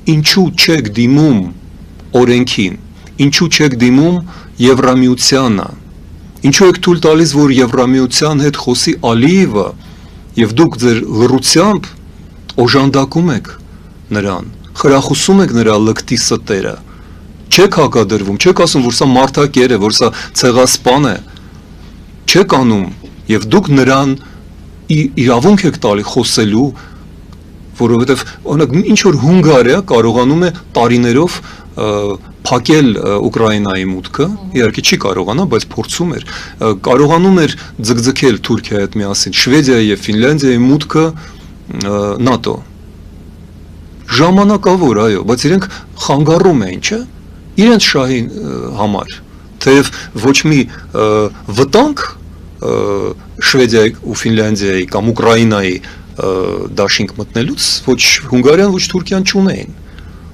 ինչու չեք դիմում օրենքին, ինչու չեք դիմում Եվրամիությանը, ինչու եք թույլ տալիս, որ Եվրամիության հետ խոսի Ալիևը, եւ դուք ձեր լռությամբ օժանդակում եք նրան, խրախուսում եք նրա լկտի ստերը, չեք հակադրվում, չեք ասում, որ սա մարդակեր է, որ սա ցեղասպան է, չեք անում, եւ դուք նրան իրավունք եք տալի խոսելու, որովհետեւ օրինակ ինչ որ Հունգարիա կարողանում է տարիներով փակել Ուկրաինայի մուտքը, իհարկե չի կարողանա, բայց փորձում էր, կարողանում էր ձգձգել Թուրքիայի հետ միասին, Շվեդիայի եւ Ֆինլանդիայի մուտքը ՆԱՏՕ։ Ժամանակավոր, այո, բայց իրենք խանգարում էին, չէ՞։ Իրենց շահի համար, թեև ոչ մի վտանգ Շվեդիայի ու Ֆինլանդիայի կամ Ուկրաինայի դաշինք մտնելուց ոչ Հունգարիան, ոչ Թուրքիան չունեին։